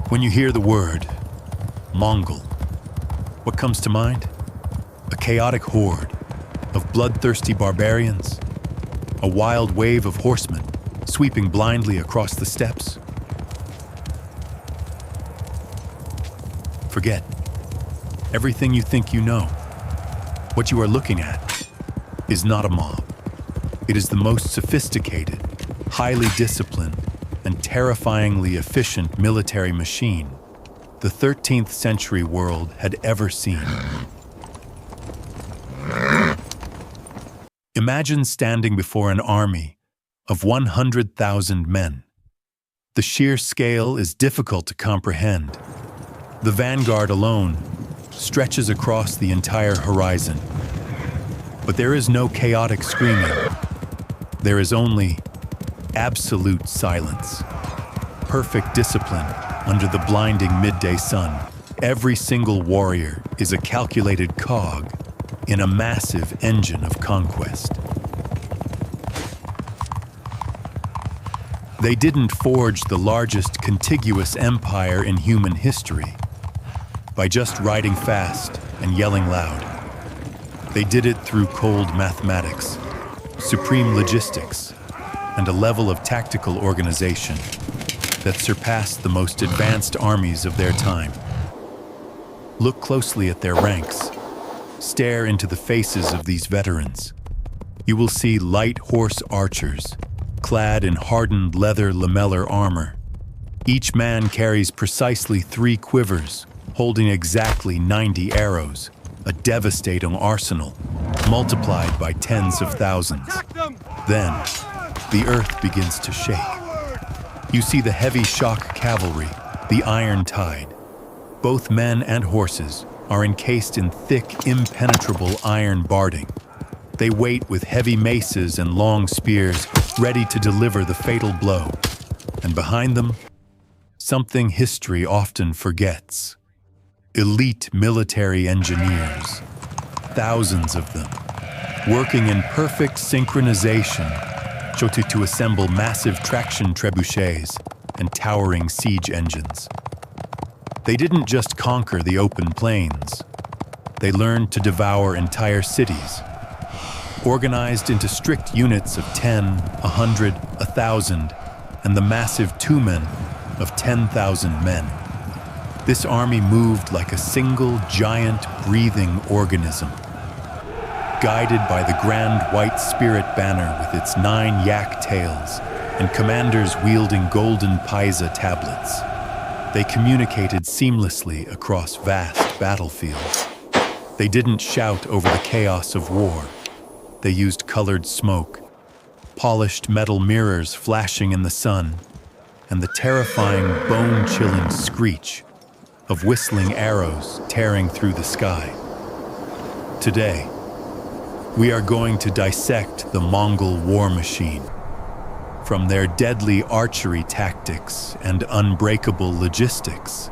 When you hear the word Mongol, what comes to mind? A chaotic horde of bloodthirsty barbarians, a wild wave of horsemen sweeping blindly across the steppes. Forget everything you think you know. What you are looking at is not a mob. It is the most sophisticated, highly disciplined, and terrifyingly efficient military machine the 13th century world had ever seen. Imagine standing before an army of 100,000 men. The sheer scale is difficult to comprehend. The vanguard alone stretches across the entire horizon. But there is no chaotic screaming. There is only absolute silence. Perfect discipline under the blinding midday sun. Every single warrior is a calculated cog in a massive engine of conquest. They didn't forge the largest contiguous empire in human history by just riding fast and yelling loud. They did it through cold mathematics, supreme logistics, and a level of tactical organization that surpassed the most advanced armies of their time. Look closely at their ranks. Stare into the faces of these veterans. You will see light horse archers, clad in hardened leather lamellar armor. Each man carries precisely 3 quivers, holding exactly 90 arrows, a devastating arsenal, multiplied by tens of thousands. Then, the earth begins to shake. You see the heavy shock cavalry, the Iron Tide. Both men and horses are encased in thick, impenetrable iron barding. They wait with heavy maces and long spears, ready to deliver the fatal blow. And behind them, something history often forgets. Elite military engineers, thousands of them, working in perfect synchronization to assemble massive traction trebuchets and towering siege engines. They didn't just conquer the open plains. They learned to devour entire cities, organized into strict units of 10, 100, 1,000, and the massive Tumen of 10,000 men. This army moved like a single, giant, breathing organism, guided by the grand white spirit banner with its 9 yak tails and commanders wielding golden paisa tablets. They communicated seamlessly across vast battlefields. They didn't shout over the chaos of war. They used colored smoke, polished metal mirrors flashing in the sun, and the terrifying, bone-chilling screech of whistling arrows tearing through the sky. Today, we are going to dissect the Mongol war machine, from their deadly archery tactics and unbreakable logistics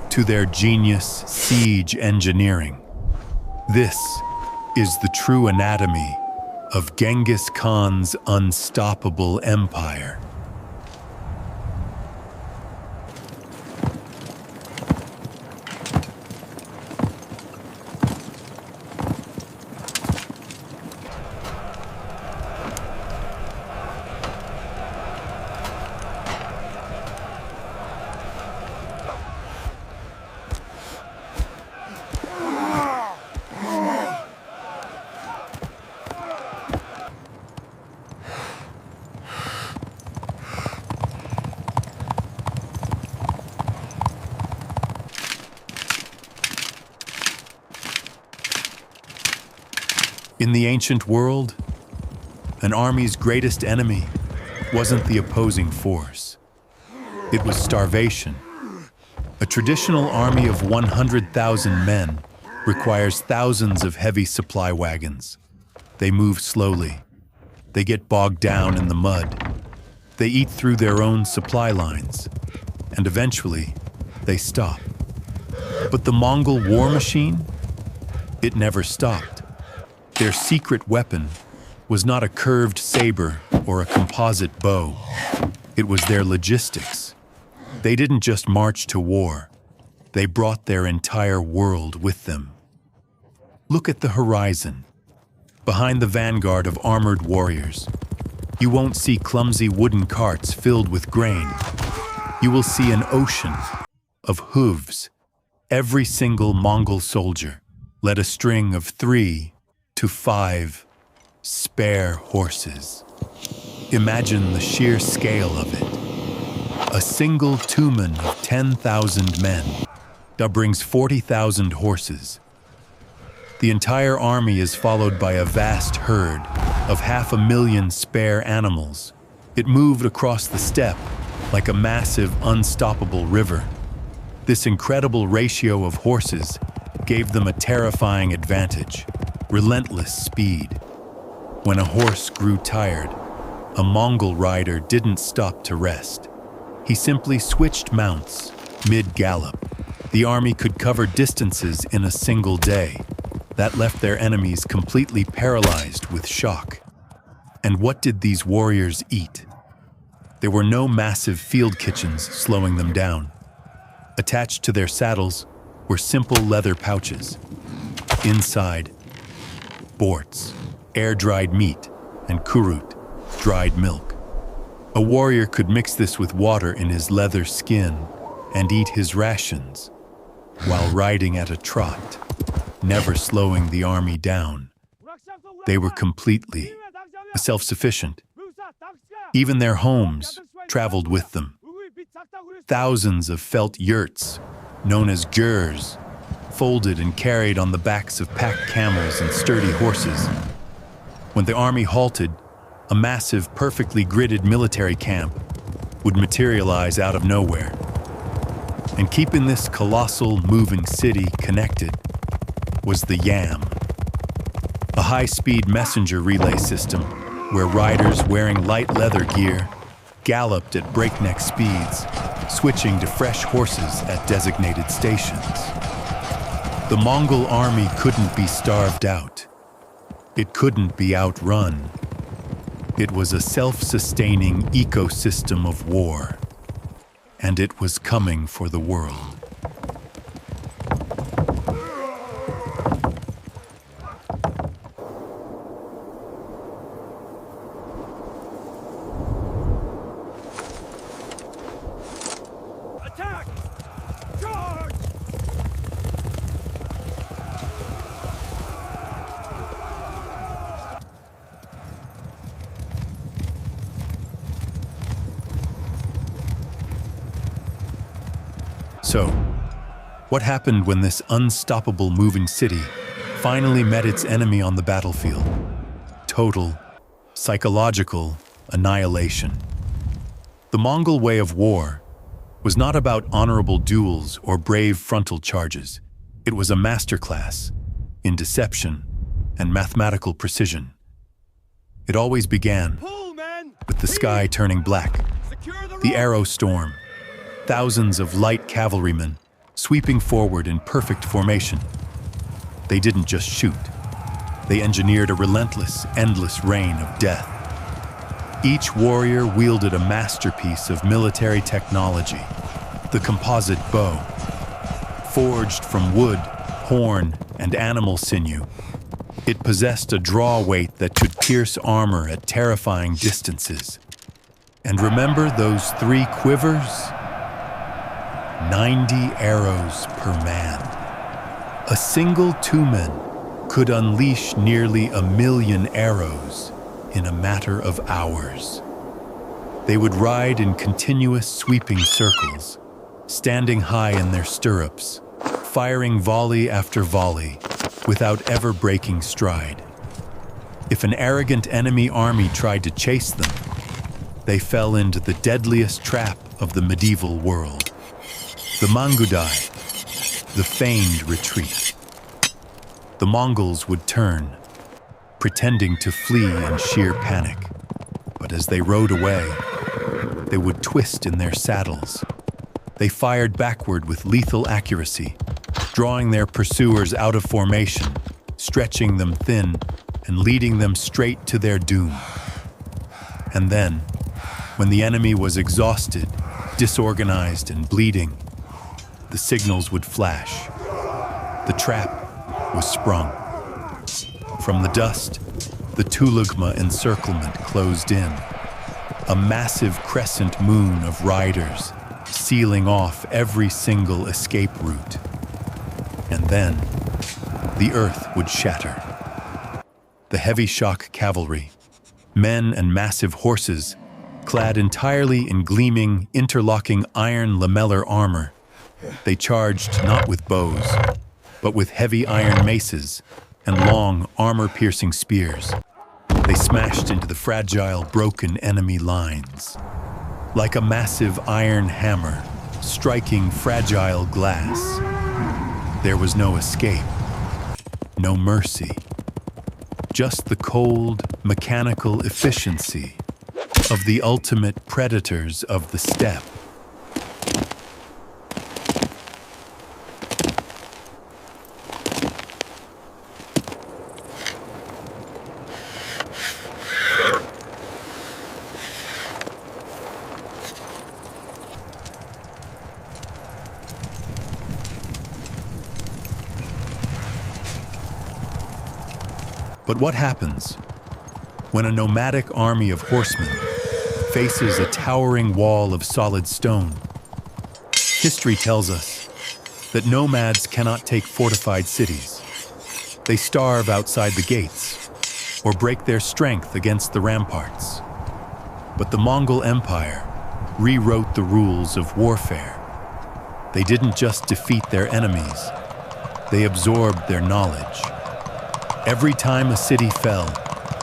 to their genius siege engineering. This is the true anatomy of Genghis Khan's unstoppable empire. In the ancient world, an army's greatest enemy wasn't the opposing force. It was starvation. A traditional army of 100,000 men requires thousands of heavy supply wagons. They move slowly. They get bogged down in the mud. They eat through their own supply lines. And eventually, they stop. But the Mongol war machine? It never stopped. Their secret weapon was not a curved saber or a composite bow. It was their logistics, They didn't just march to war, they brought their entire world with them. Look at the horizon. Behind the vanguard of armored warriors, you won't see clumsy wooden carts filled with grain. You will see an ocean of hooves. Every single Mongol soldier led a string of 3 to 5 spare horses. Imagine the sheer scale of it. A single tumen of 10,000 men that brings 40,000 horses. The entire army is followed by a vast herd of 500,000 spare animals. It moved across the steppe like a massive, unstoppable river. This incredible ratio of horses gave them a terrifying advantage, relentless speed. When a horse grew tired, a Mongol rider didn't stop to rest. He simply switched mounts mid-gallop. The army could cover distances in a single day. That left their enemies completely paralyzed with shock. And what did these warriors eat? There were no massive field kitchens slowing them down. Attached to their saddles were simple leather pouches. Inside, borts, air-dried meat, and kurut, dried milk. A warrior could mix this with water in his leather skin and eat his rations while riding at a trot, never slowing the army down. They were completely self-sufficient. Even their homes traveled with them. Thousands of felt yurts, known as gyrs, folded and carried on the backs of packed camels and sturdy horses. When the army halted, a massive, perfectly gridded military camp would materialize out of nowhere. And keeping this colossal, moving city connected was the Yam, a high-speed messenger relay system where riders wearing light leather gear galloped at breakneck speeds, switching to fresh horses at designated stations. The Mongol army couldn't be starved out. It couldn't be outrun. It was a self-sustaining ecosystem of war, and it was coming for the world. Attack! Charge! So, what happened when this unstoppable moving city finally met its enemy on the battlefield? Total, psychological annihilation. The Mongol way of war was not about honorable duels or brave frontal charges. It was a masterclass in deception and mathematical precision. It always began with the sky turning black, the arrow storm, thousands of light cavalrymen sweeping forward in perfect formation. They didn't just shoot. They engineered a relentless, endless rain of death. Each warrior wielded a masterpiece of military technology, the composite bow. Forged from wood, horn, and animal sinew, it possessed a draw weight that could pierce armor at terrifying distances. And remember those 3 quivers? 90 arrows per man. A single tumen could unleash nearly 1,000,000 arrows in a matter of hours. They would ride in continuous sweeping circles, standing high in their stirrups, firing volley after volley without ever breaking stride. If an arrogant enemy army tried to chase them, they fell into the deadliest trap of the medieval world. The Mangudai, the feigned retreat. The Mongols would turn, pretending to flee in sheer panic. But as they rode away, they would twist in their saddles. They fired backward with lethal accuracy, drawing their pursuers out of formation, stretching them thin, and leading them straight to their doom. And then, when the enemy was exhausted, Disorganized and bleeding, the signals would flash. The trap was sprung. From the dust, the Tulugma encirclement closed in, a massive crescent moon of riders sealing off every single escape route. And then, the earth would shatter. The heavy shock cavalry, men and massive horses, clad entirely in gleaming, interlocking iron lamellar armor, they charged not with bows, but with heavy iron maces and long, armor-piercing spears. They smashed into the fragile, broken enemy lines. Like a massive iron hammer, striking fragile glass. There was no escape, no mercy. Just the cold, mechanical efficiency of the ultimate predators of the steppe. But what happens when a nomadic army of horsemen faces a towering wall of solid stone? History tells us that nomads cannot take fortified cities. They starve outside the gates or break their strength against the ramparts. But the Mongol Empire rewrote the rules of warfare. They didn't just defeat their enemies, they absorbed their knowledge. Every time a city fell,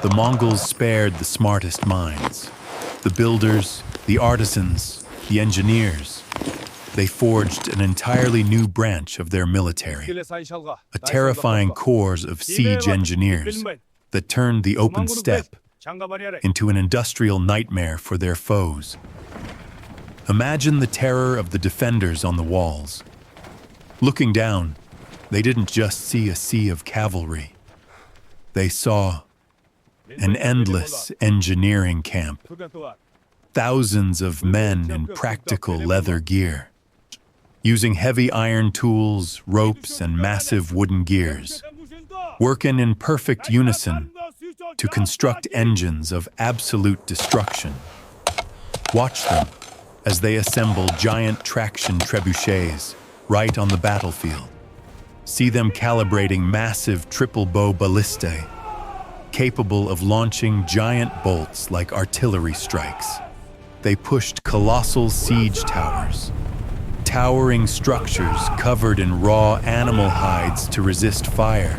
the Mongols spared the smartest minds. The builders, the artisans, the engineers. They forged an entirely new branch of their military, a terrifying corps of siege engineers that turned the open steppe into an industrial nightmare for their foes. Imagine the terror of the defenders on the walls. Looking down, they didn't just see a sea of cavalry. They saw an endless engineering camp, thousands of men in practical leather gear, using heavy iron tools, ropes, and massive wooden gears, working in perfect unison to construct engines of absolute destruction. Watch them as they assemble giant traction trebuchets right on the battlefield. See them calibrating massive triple-bow ballistae, capable of launching giant bolts like artillery strikes. They pushed colossal siege towers, towering structures covered in raw animal hides to resist fire,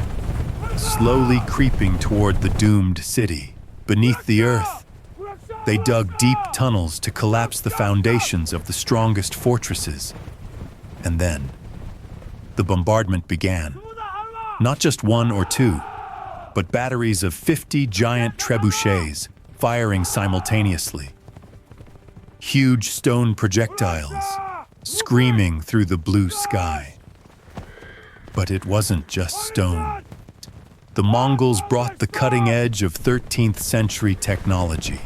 slowly creeping toward the doomed city. Beneath the earth, they dug deep tunnels to collapse the foundations of the strongest fortresses. And then, the bombardment began. Not just one or two, but batteries of 50 giant trebuchets firing simultaneously. Huge stone projectiles screaming through the blue sky. But it wasn't just stone. The Mongols brought the cutting edge of 13th century technology.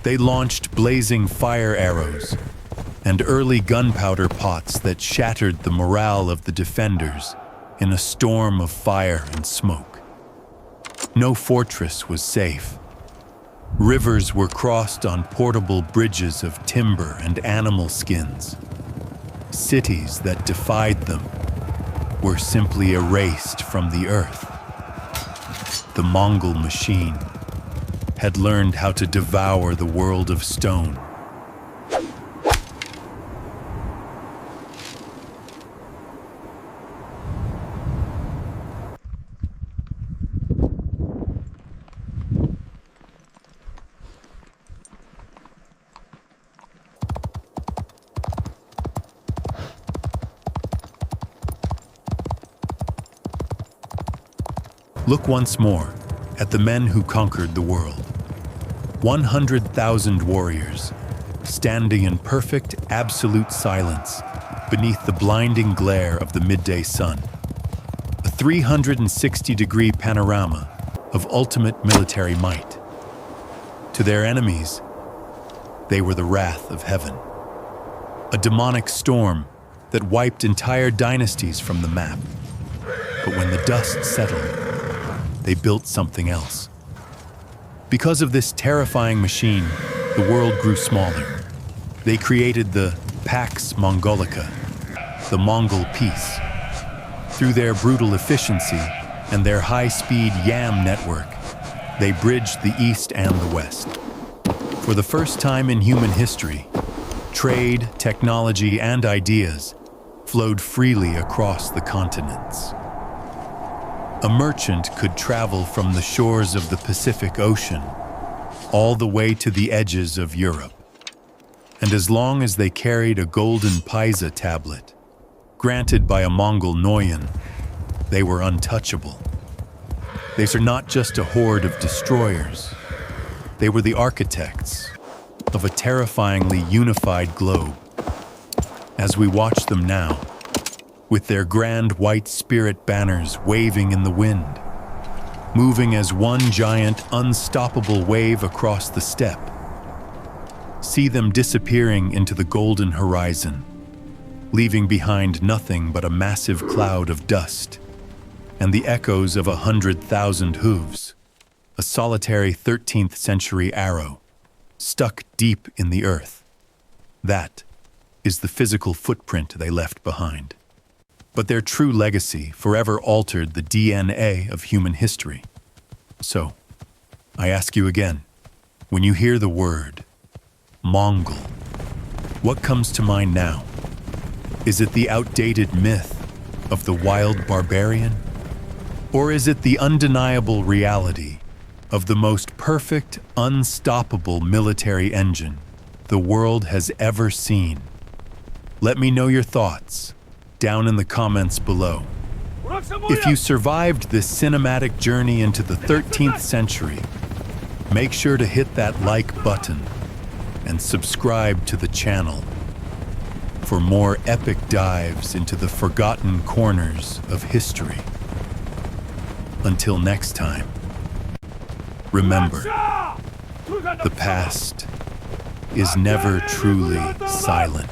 They launched blazing fire arrows and early gunpowder pots that shattered the morale of the defenders in a storm of fire and smoke. No fortress was safe. Rivers were crossed on portable bridges of timber and animal skins. Cities that defied them were simply erased from the earth. The Mongol machine had learned how to devour the world of stone. Look once more at the men who conquered the world. 100,000 warriors, standing in perfect, absolute silence beneath the blinding glare of the midday sun. A 360-degree panorama of ultimate military might. To their enemies, they were the wrath of heaven. a demonic storm that wiped entire dynasties from the map. But when the dust settled, they built something else. Because of this terrifying machine, the world grew smaller. They created the Pax Mongolica, the Mongol peace. Through their brutal efficiency and their high-speed YAM network, they bridged the East and the West. For the first time in human history, trade, technology, and ideas flowed freely across the continents. A merchant could travel from the shores of the Pacific Ocean all the way to the edges of Europe. And as long as they carried a golden paisa tablet, granted by a Mongol Noyan, they were untouchable. They were not just a horde of destroyers. They were the architects of a terrifyingly unified globe. As we watch them now, with their grand white spirit banners waving in the wind, moving as one giant, unstoppable wave across the steppe. See them disappearing into the golden horizon, leaving behind nothing but a massive cloud of dust and the echoes of 100,000 hooves, a solitary 13th century arrow stuck deep in the earth. That is the physical footprint they left behind. But their true legacy forever altered the DNA of human history. So, I ask you again, when you hear the word Mongol, what comes to mind now? Is it the outdated myth of the wild barbarian? Or is it the undeniable reality of the most perfect, unstoppable military engine the world has ever seen? Let me know your thoughts down in the comments below. If you survived this cinematic journey into the 13th century, make sure to hit that like button and subscribe to the channel for more epic dives into the forgotten corners of history. Until next time, remember, the past is never truly silent.